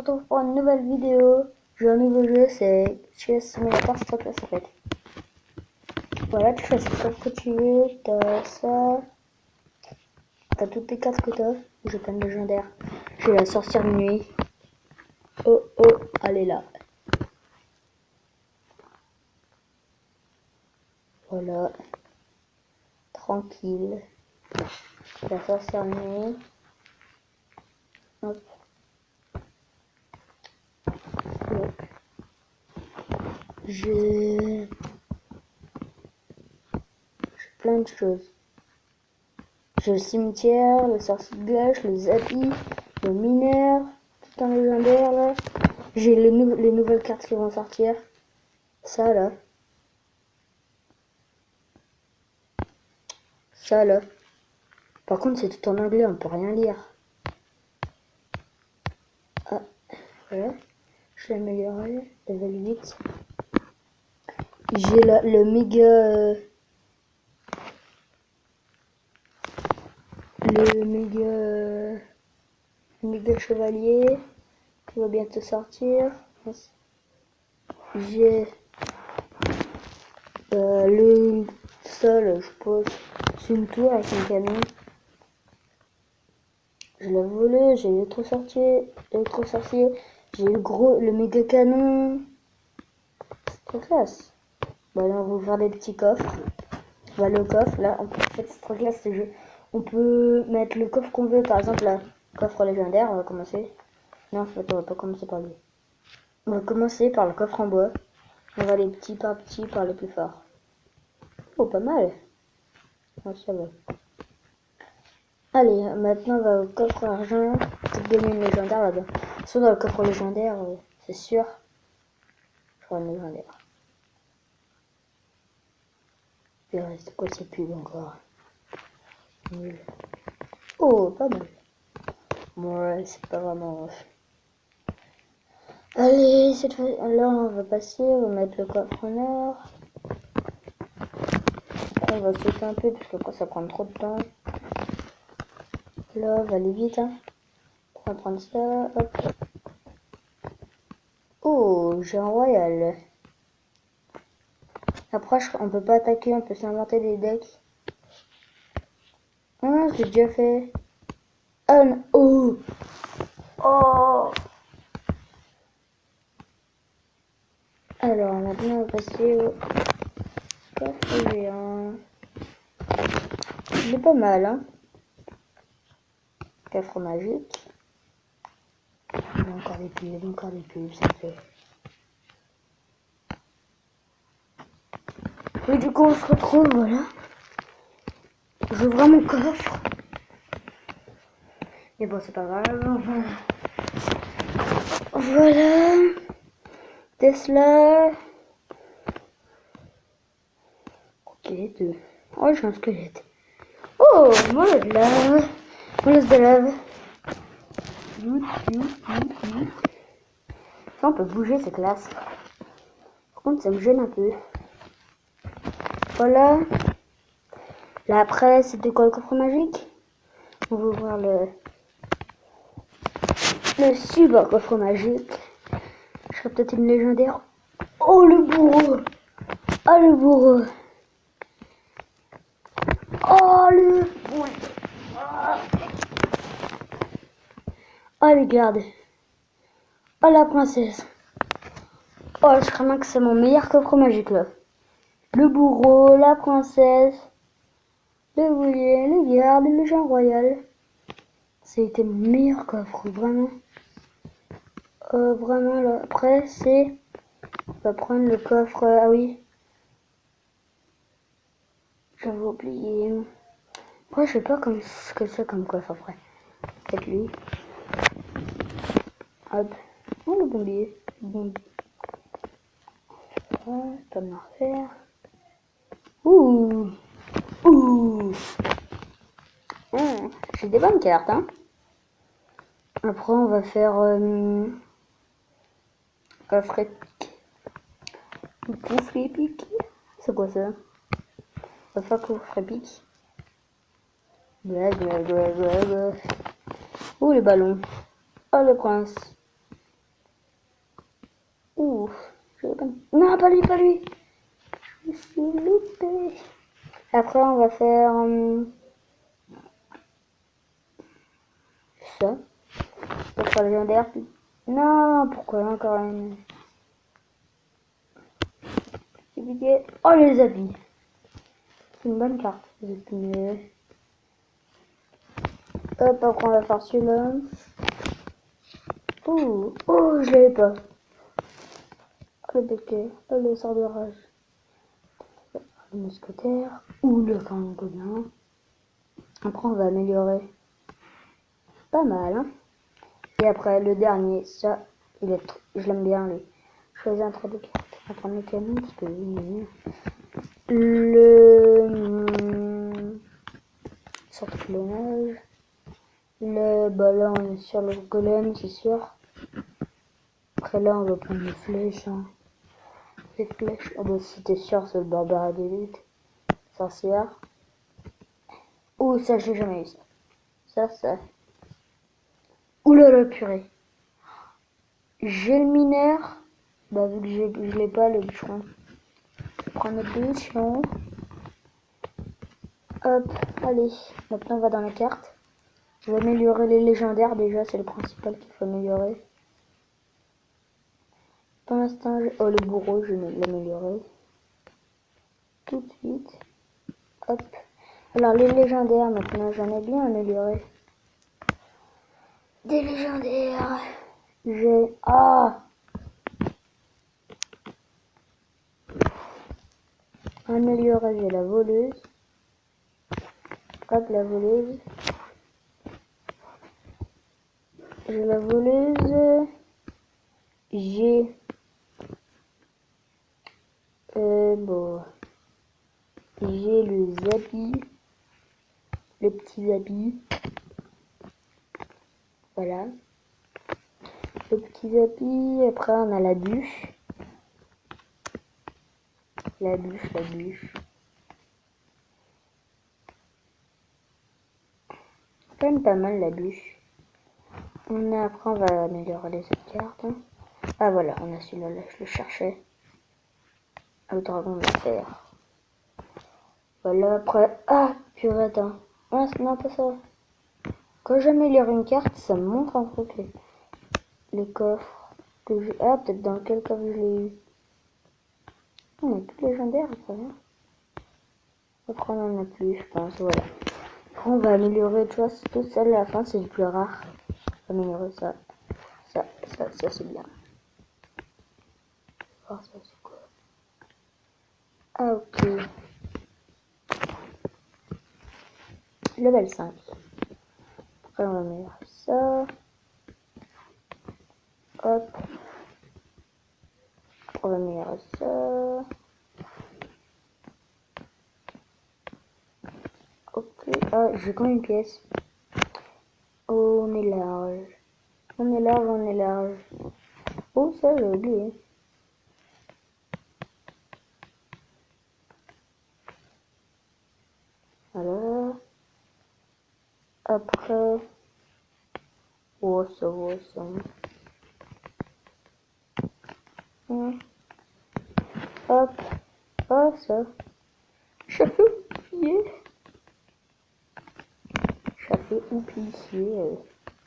retrouve pour une nouvelle vidéo. J'ai un nouveau jeu, c'est Chess Simulator Stock Class en fait. Voilà, tu choisis ce que tu veux, t'as ça, t'as toutes tes cartes que t'as. J'ai plein de légendaires. Je vais la sortir de nuit. Oh oh, elle est là. Voilà, tranquille. Je vais la sortir de nuit. Hop. Hop. J'ai plein de choses. J'ai le cimetière, le sorcier de gauche, le zappy, le mineur, tout un légendaire là. J'ai les nouvelles cartes qui vont sortir. Ça là. Ça là. Par contre c'est tout en anglais, on peut rien lire. Ah, voilà. Je l'ai amélioré. Level 8. J'ai le méga chevalier qui va bientôt sortir. J'ai le sol, je pose sur une tour avec un canon. Je l'ai volé, j'ai l'électro-sorcier, j'ai le méga canon. C'est trop classe. Bon, là, on va ouvrir des petits coffres. Voilà le coffre, là, en fait, c'est trop classe ce jeu. On peut mettre le coffre qu'on veut, par exemple, là, coffre légendaire, on va commencer. Non, en fait, on va pas commencer par lui. On va commencer par le coffre en bois. On va aller petit par petit par les plus forts. Oh, pas mal. Oh, ça va. Allez, maintenant on va au coffre argent. Peut-être gagner une légendaire là-bas. Soit dans le coffre légendaire, c'est sûr. Je crois une légendaire. Il reste quoi ces pubs encore? Nul. Oh, pas mal. Ouais, c'est pas vraiment. Allez, cette fois là on va passer, on va mettre le coffre en or. Après, on va sauter un peu parce que ça prend trop de temps. Là, on va aller vite, hein. On va prendre ça, hop. Oh, j'ai un royal. Après, on peut pas attaquer, on peut s'inventer des decks. Ah non, j'ai déjà fait. Ah non, oh, oh. Alors, maintenant, on va passer au coffre géant. Il est pas mal, hein. Coffre magique. Il y a encore des pubs, ça me fait. Et du coup, on se retrouve, voilà. J'ouvre mon coffre. Mais bon, c'est pas grave. Voilà. Tesla. Squelette. Oh, j'ai un squelette. Oh, moi de lave. Molosses de lave. Ça, on peut bouger, c'est classe. Par contre, ça me gêne un peu. Voilà. Là, après, c'était quoi le coffre magique? On va ouvrir le super coffre magique. Je ferai peut-être une légendaire. Oh, le bourreau. Oh, le bourreau. Oh, le bourreau. Oh, les gardes. Oh, la princesse. Oh, je crois bien que c'est mon meilleur coffre magique, là. Le bourreau, la princesse, le boulier, le garde, le Jean Royal. C'était mon meilleur coffre, vraiment. Vraiment, là. Après, c'est... On va prendre le coffre... ah oui. J'avais oublié. Après, je sais pas ce que c'est comme coffre, après. Peut-être lui. Hop. Oh, le bombier. Bon. Ah, pas me refaire. Ouh. Ouh. J'ai des bonnes cartes, hein. Après, on va faire... coffre épique. Coffre épique. C'est quoi ça? On va faire coffre épique. Ouh, les ballons. Oh, le prince. Ouf. Non, pas lui, pas lui. Je me suis loupé. Après, on va faire ça. Pour faire légendaire. Non, pourquoi encore une. Oh, les habits. C'est une bonne carte. Hop, après on va faire celui-là. Oh, je l'avais pas. Le béquet, le sort de rage. Le mousquetaire ou le pangolin. Après on va améliorer. Pas mal, hein. Et après le dernier, ça, je l'aime bien lui. Choisir un trait de carte. On va prendre le canon parce que le sorte-clonage. Le ballon on est sur le golem, c'est sûr. Après là, on va prendre les flèches. Hein. Les flèches. Oh bah si t'es sûr, c'est le barbare d'élite. Sorcière. Ouh, ça, j'ai jamais eu ça. Ça. Ouh là là, purée. J'ai le mineur. Bah, vu que je l'ai pas, le bûcheron. Je vais prendre le bûcheron. Hop, allez. Maintenant, on va dans la carte. Je vais améliorer les légendaires déjà, c'est le principal qu'il faut améliorer. Pour l'instant, oh, le bourreau, je vais l'améliorer. Tout de suite. Hop. Alors, les légendaires, maintenant, j'en ai bien amélioré. Des légendaires. J'ai... Ah, amélioré, j'ai la voleuse. Hop, la voleuse. J'ai la voleuse. J'ai... bon... J'ai le zabi. Le petit zabi. Voilà. Le petit zabi. Après, on a la bûche. La bûche. Quand même pas mal la bûche. Après, on va améliorer les autres cartes. Hein. Ah voilà, on a celui-là, là, je le cherchais. Le dragon de fer. Voilà, après... Ah, purée, attends. Ah, non, pas ça. Quand j'améliore une carte, ça me montre un truc. Les coffres que j'ai... Ah, peut-être dans quel coffre je l'ai eu. On est plus légendaire après. Hein. Après, on en a plus, je pense, voilà. Après, on va améliorer, tu vois, tout ça à la fin, c'est le plus rare. On va améliorer ça. Ça, c'est bien. Oh, ça, c'est quoi? Ah, ok. Level 5. Après, on va améliorer ça. Hop. On va améliorer ça. Ok. Ah, j'ai quand même une pièce. Oh, on est large. On est large. Oh, ça, j'ai oublié. Voilà. Après. Oh, ça. Hop. Oh, ça. Chapeau oublié.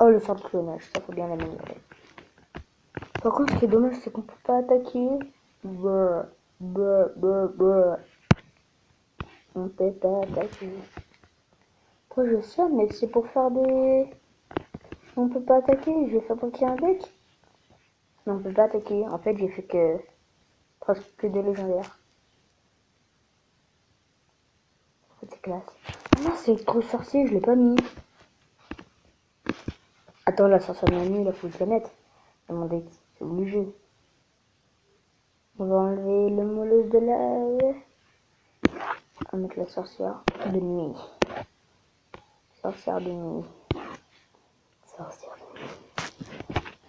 Oh, le sort de clonage, ça faut bien l'améliorer. Par contre, ce qui est dommage, c'est qu'on peut pas attaquer. On peut pas attaquer. Après, je sais, mais c'est pour faire des... On peut pas attaquer, je vais fabriquer un deck. Non, on peut pas attaquer. En fait, j'ai fait que... presque que des légendaires. C'est classe. Ah non, c'est trop sorcier, je l'ai pas mis. Attends, la sorcière manu, il faut que je la mette. Dans mon deck, c'est obligé. On va enlever le molosse de la... On va mettre la sorcière de nuit. Sorcière de nuit.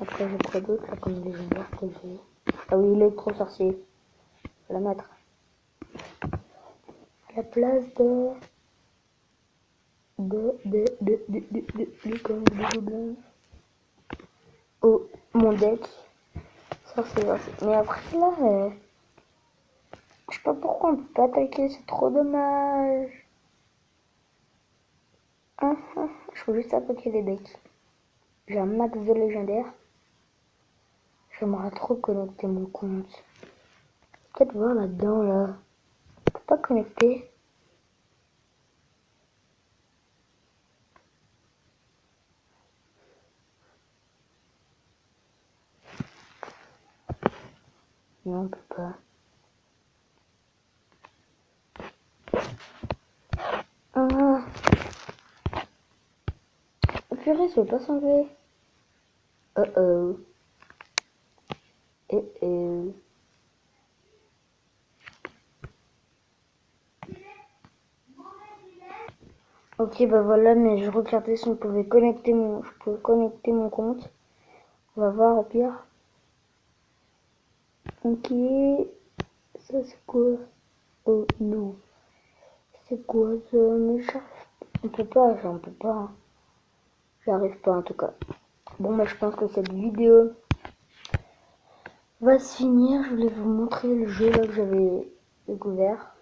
Après, j'ai quoi d'autre là comme légendaire que j'ai. Ah oui, il est trop sorcier. Je vais la mettre. À la place de gobelins. Oh, mon deck. Ça, c'est gentil. Mais après, là, je sais pas pourquoi on peut pas attaquer, c'est trop dommage. Je veux juste attaquer les decks. J'ai un max de légendaire. J'aimerais trop connecter mon compte. Peut-être voir là-dedans, là. On peut pas connecter. Non, on peut pas. Ah. Purée, ça veut pas s'enlever. Oh. Oh. Ok, bah voilà, mais je regardais si on pouvait connecter je pouvais connecter mon compte. On va voir au pire. Ok. Ça c'est quoi? Oh non. C'est quoi ça? Mais on peut pas, ça, on peut pas. J'arrive pas en tout cas. Bon, bah je pense que cette vidéo va se finir. Je voulais vous montrer le jeu là que j'avais découvert.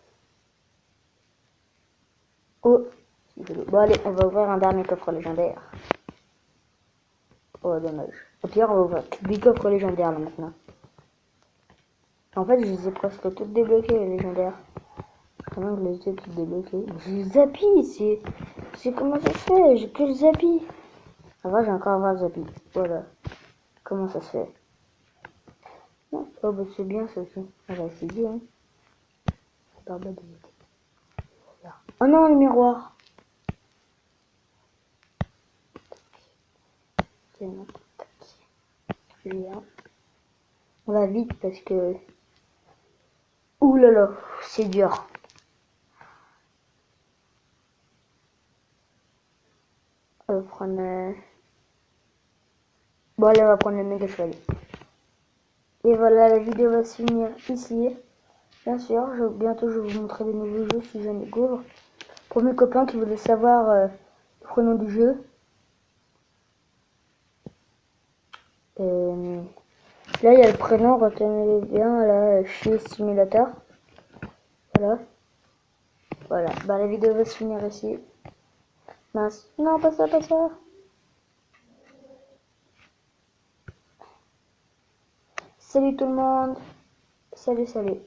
Oh. Bon allez, on va ouvrir un dernier coffre légendaire. Oh dommage. Au pire, on va ouvrir 8 coffres légendaires là maintenant. En fait, je les ai presque toutes débloquées les légendaires. Comment je les ai toutes débloquées? J'ai le zappi, c'est comment ça se fait? J'ai que le zappi. Avant, j'ai encore avoir le zappi. Voilà. Comment ça se fait? Non. Oh bah c'est bien ça aussi. On va essayer hein. Oh non, le miroir. On va vite parce que... Ouh là là, c'est dur. On va prendre... Bon allez, on va prendre le méga cheval. Et voilà, la vidéo va se finir ici. Bien sûr, bientôt je vais vous montrer des nouveaux jeux si j'en découvre. Pour mes copains qui voulaient savoir le prénom du jeu. Là, il y a le prénom, retenez-le bien, là, chez Simulator. Voilà. Voilà. Bah, la vidéo va se finir ici. Mince. Non, pas ça, pas ça. Salut tout le monde. Salut.